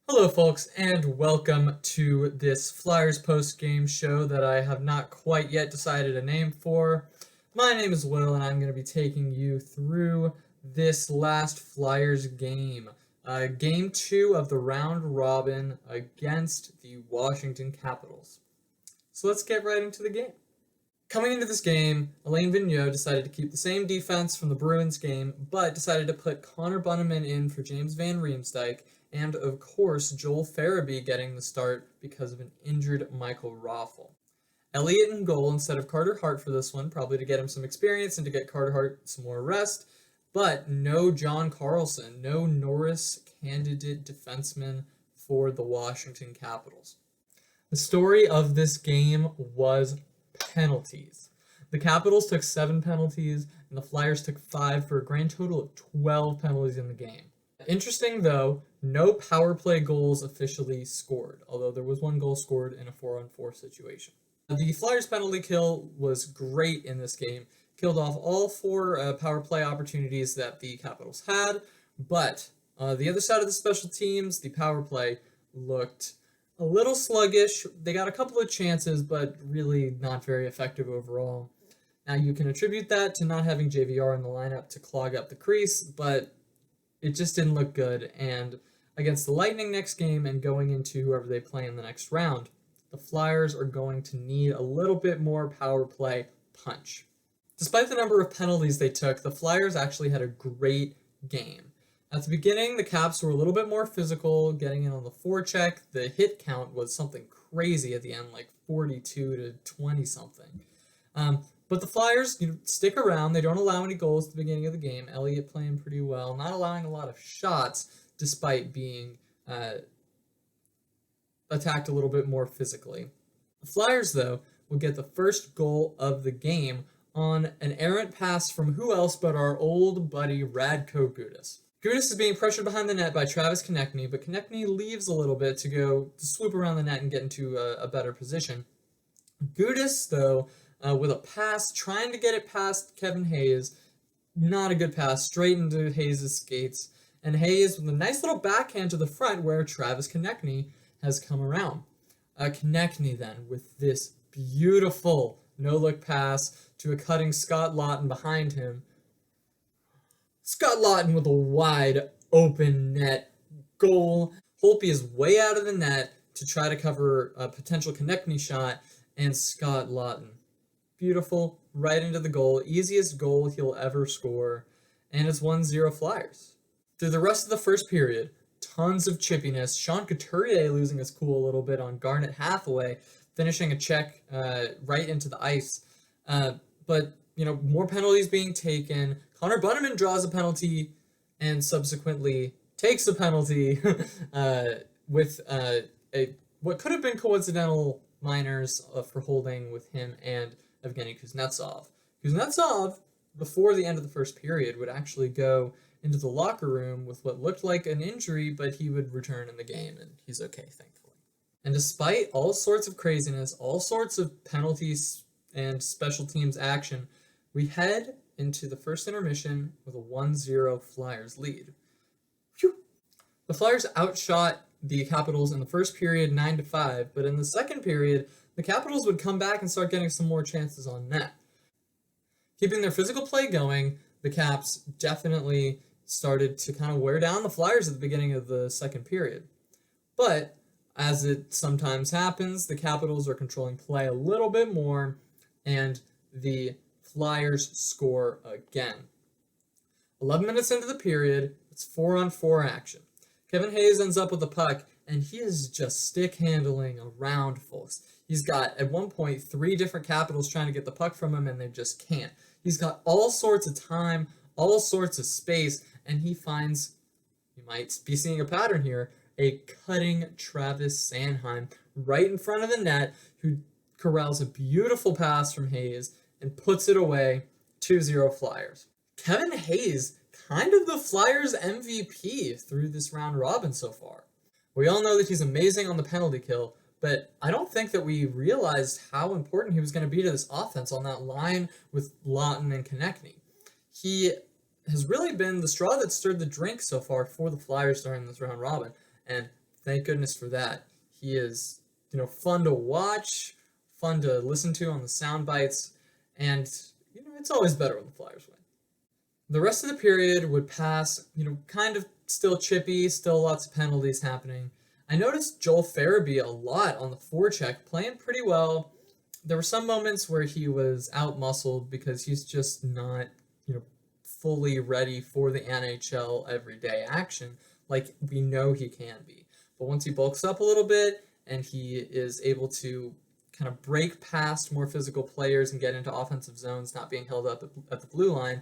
Hello, folks, and welcome to this Flyers post-game show that I have not quite yet decided a name for. My name is Will, and I'm going to be taking you through this last Flyers game. Game 2 of the round robin against the Washington Capitals. So let's get right into the game. Coming into this game, Alain Vigneault decided to keep the same defense from the Bruins game, but decided to put Connor Bunnaman in for James Van Riemsdyk, and of course Joel Farabee getting the start because of an injured Michael Raffl. Elliott in goal instead of Carter Hart for this one, probably to get him some experience and to get Carter Hart some more rest, but no John Carlson, no Norris candidate defenseman for the Washington Capitals. The story of this game was penalties. The Capitals took 7 penalties, and the Flyers took 5 for a grand total of 12 penalties in the game. Interesting though, no power play goals officially scored, although there was one goal scored in a 4-on-4 situation. The Flyers penalty kill was great in this game, killed off all 4 power play opportunities that the Capitals had, but the other side of the special teams, the power play, looked a little sluggish. They got a couple of chances, but really not very effective overall. Now, you can attribute that to not having JVR in the lineup to clog up the crease, but it just didn't look good. And against the Lightning next game and going into whoever they play in the next round, the Flyers are going to need a little bit more power play punch. Despite the number of penalties they took, the Flyers actually had a great game. At the beginning, the Caps were a little bit more physical, getting in on the forecheck. The hit count was something crazy at the end, like 42 to 20 something. But the Flyers stick around. They don't allow any goals at the beginning of the game. Elliott playing pretty well, not allowing a lot of shots despite being attacked a little bit more physically. The Flyers, though, will get the first goal of the game on an errant pass from who else but our old buddy Radko Gudas. Gudas is being pressured behind the net by Travis Konecny, but Konecny leaves a little bit to go to swoop around the net and get into a better position. Gudas, though, with a pass, trying to get it past Kevin Hayes, not a good pass, straight into Hayes' skates, and Hayes with a nice little backhand to the front where Travis Konecny has come around. Konecny then with this beautiful no-look pass to a cutting Scott Laughton behind him. Scott Laughton with a wide open net goal. Holtby is way out of the net to try to cover a potential Konecny shot, and Scott Laughton. Beautiful, right into the goal. Easiest goal he'll ever score, and it's 1-0 Flyers. Through the rest of the first period, tons of chippiness. Sean Couturier losing his cool a little bit on Garnet Hathaway, finishing a check right into the ice. But more penalties being taken. Connor Bunnaman draws a penalty and subsequently takes a penalty with what could have been coincidental minors for holding with him and Evgeny Kuznetsov. Kuznetsov, before the end of the first period, would actually go into the locker room with what looked like an injury, but he would return in the game, and he's okay, thankfully. And despite all sorts of craziness, all sorts of penalties and special teams action, we head into the first intermission with a 1-0 Flyers lead. Whew. The Flyers outshot the Capitals in the first period 9-5, but in the second period, the Capitals would come back and start getting some more chances on net. Keeping their physical play going, the Caps definitely started to kind of wear down the Flyers at the beginning of the second period. But, as it sometimes happens, the Capitals are controlling play a little bit more, and the Flyers score again. 11 minutes into the period, it's 4-on-4 action. Kevin Hayes ends up with the puck, and he is just stick handling around, folks. He's got, at one point, 3 different Capitals trying to get the puck from him, and they just can't. He's got all sorts of time, all sorts of space, and he finds, you might be seeing a pattern here, a cutting Travis Sanheim right in front of the net, who corrals a beautiful pass from Hayes and puts it away. 2-0 Flyers. Kevin Hayes, kind of the Flyers MVP through this round robin so far. We all know that he's amazing on the penalty kill, but I don't think that we realized how important he was going to be to this offense on that line with Laughton and Konecny. He has really been the straw that stirred the drink so far for the Flyers during this round robin, and Thank goodness for that. He is, fun to watch, fun to listen to on the sound bites, and it's always better when the Flyers win. The rest of the period would pass, kind of still chippy, still lots of penalties happening. I noticed Joel Farabee a lot on the forecheck, playing pretty well. There were some moments where he was out-muscled because he's just not, fully ready for the NHL everyday action like we know he can be. But once he bulks up a little bit and he is able to kind of break past more physical players and get into offensive zones, not being held up at the blue line,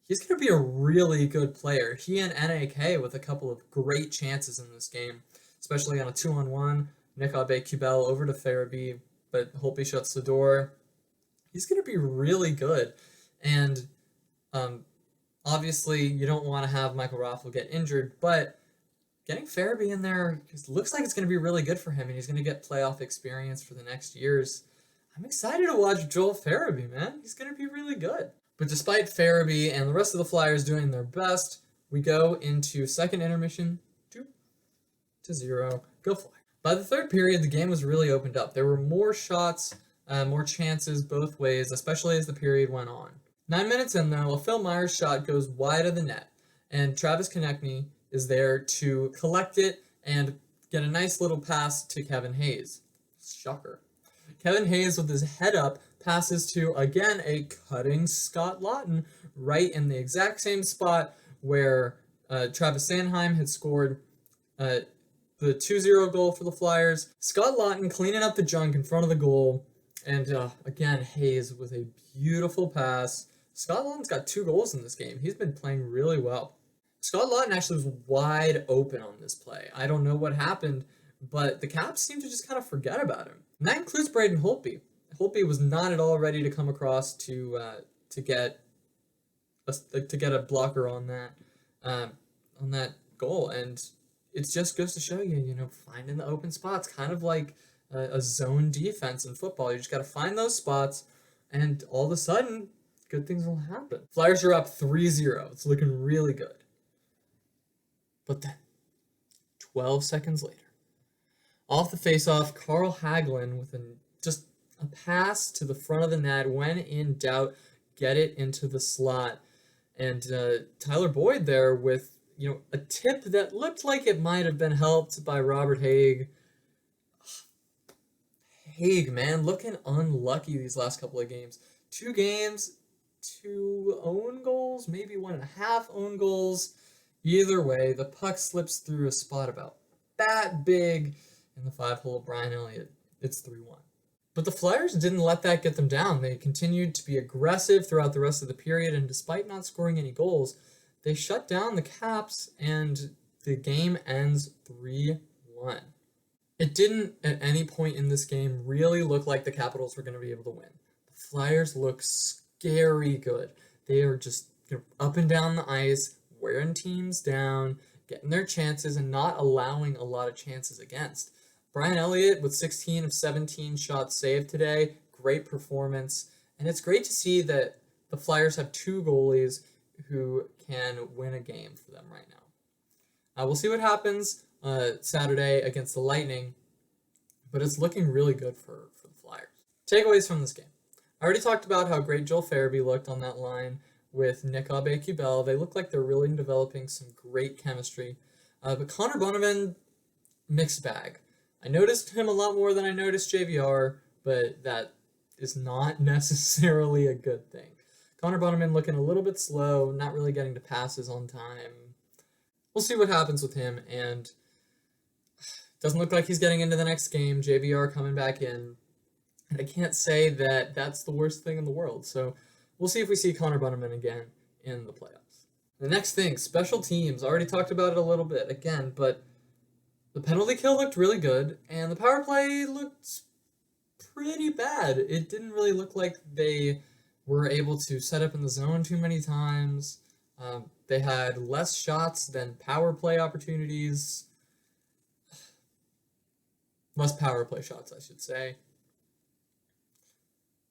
he's going to be a really good player. He and NAK with a couple of great chances in this game, especially on a 2-on-1. Nick Aube-Kubel over to Farabee, but Holtby shuts the door. He's going to be really good. And obviously, you don't want to have Michael Raffl get injured, but getting Farabee in there looks like it's going to be really good for him, and he's going to get playoff experience for the next years. I'm excited to watch Joel Farabee, man. He's going to be really good. But despite Farabee and the rest of the Flyers doing their best, we go into second intermission, 2-0, go Flyers. By the third period, the game was really opened up. There were more shots, more chances both ways, especially as the period went on. 9 minutes in, though, a Phil Myers shot goes wide of the net, and Travis Konecny is there to collect it and get a nice little pass to Kevin Hayes. Shocker. Kevin Hayes, with his head up, passes to, again, a cutting Scott Laughton right in the exact same spot where Travis Sanheim had scored the 2-0 goal for the Flyers. Scott Laughton cleaning up the junk in front of the goal, and again, Hayes with a beautiful pass. Scott Laughton's got 2 goals in this game. He's been playing really well. Scott Laughton actually was wide open on this play. I don't know what happened, but the Caps seem to just kind of forget about him. And that includes Braden Holtby. Holtby was not at all ready to come across to get a blocker on that goal, and it just goes to show you, finding the open spots, kind of like a zone defense in football. You just got to find those spots, and all of a sudden, good things will happen. Flyers are up 3-0. It's looking really good. But then, 12 seconds later, off the faceoff, Carl Hagelin with just a pass to the front of the net. When in doubt, get it into the slot. And Tyler Boyd there with, a tip that looked like it might have been helped by Robert Haig. Haig, man, looking unlucky these last couple of games. 2 games, 2 own goals, maybe 1.5 own goals. Either way, the puck slips through a spot about that big in the 5-hole of Brian Elliott. It's 3-1. But the Flyers didn't let that get them down. They continued to be aggressive throughout the rest of the period, and despite not scoring any goals, they shut down the Caps, and the game ends 3-1. It didn't, at any point in this game, really look like the Capitals were going to be able to win. The Flyers look scary good. They are just up and down the ice, wearing teams down, getting their chances, and not allowing a lot of chances against. Brian Elliott with 16 of 17 shots saved today. Great performance. And it's great to see that the Flyers have 2 goalies who can win a game for them right now. We'll see what happens Saturday against the Lightning, but it's looking really good for the Flyers. Takeaways from this game. I already talked about how great Joel Farabee looked on that line with Nick Aube-Kubel. They look like they're really developing some great chemistry. But Connor Bunnaman, mixed bag. I noticed him a lot more than I noticed JVR, but that is not necessarily a good thing. Connor Bunnaman looking a little bit slow, not really getting to passes on time. We'll see what happens with him, and doesn't look like he's getting into the next game. JVR coming back in, and I can't say that that's the worst thing in the world. So we'll see if we see Connor Bunnaman again in the playoffs. The next thing, special teams. I already talked about it a little bit again, but the penalty kill looked really good, and the power play looked pretty bad. It didn't really look like they were able to set up in the zone too many times. They had less shots than power play opportunities. Less power play shots, I should say.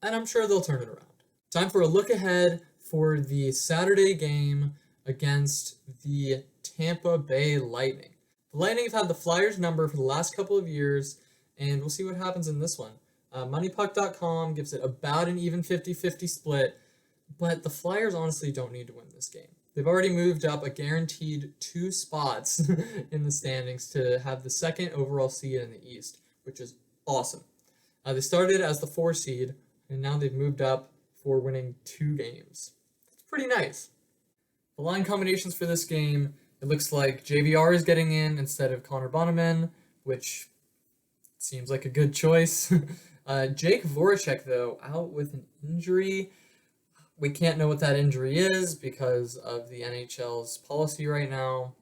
And I'm sure they'll turn it around. Time for a look ahead for the Saturday game against the Tampa Bay Lightning. The Lightning have had the Flyers number for the last couple of years, and we'll see what happens in this one. MoneyPuck.com gives it about an even 50-50 split, but the Flyers honestly don't need to win this game. They've already moved up a guaranteed 2 spots in the standings to have the second overall seed in the East, which is awesome. They started as the 4 seed, and now they've moved up for winning 2 games. It's pretty nice. The line combinations for this game, it looks like JVR is getting in instead of Connor Bonneman, which seems like a good choice. Jake Voracek, though, out with an injury. We can't know what that injury is because of the NHL's policy right now.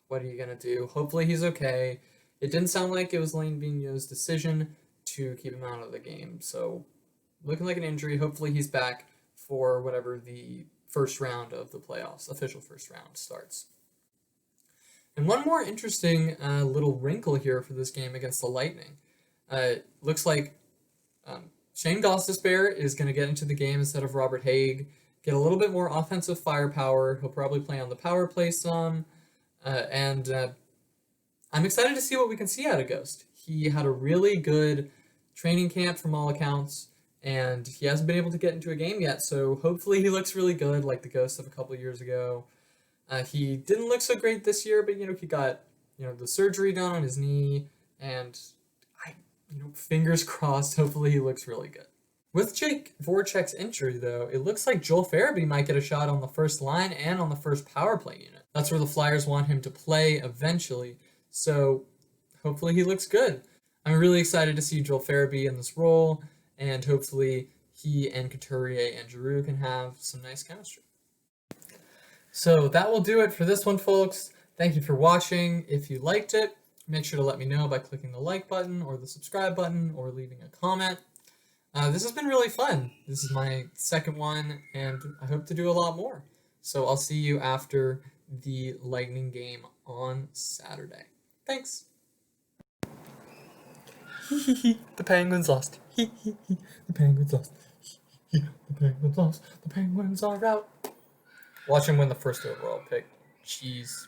What are you going to do? Hopefully he's okay. It didn't sound like it was Lane Vigneault's decision to keep him out of the game. So looking like an injury. Hopefully he's back for whatever the first round of the playoffs, official first round, starts. And one more interesting little wrinkle here for this game against the Lightning. Looks like Shane Gostisbehere is going to get into the game instead of Robert Haig, get a little bit more offensive firepower. He'll probably play on the power play some, and I'm excited to see what we can see out of Ghost. He had a really good training camp from all accounts, and he hasn't been able to get into a game yet, so hopefully he looks really good like the Ghost of a couple years ago. He didn't look so great this year, but he got the surgery done on his knee, and fingers crossed, hopefully he looks really good. With Jake Voracek's injury, though, it looks like Joel Farabee might get a shot on the first line and on the first power play unit. That's where the Flyers want him to play eventually, so hopefully he looks good. I'm really excited to see Joel Farabee in this role, and hopefully he and Couturier and Giroux can have some nice chemistry. So that will do it for this one, folks. Thank you for watching. If you liked it, make sure to let me know by clicking the like button or the subscribe button or leaving a comment. This has been really fun. This is my second one, and I hope to do a lot more. So I'll see you after the Lightning game on Saturday. Thanks. The Penguins lost. The Penguins lost. The Penguins lost. The Penguins are out. Watch him win the first overall pick. Jeez.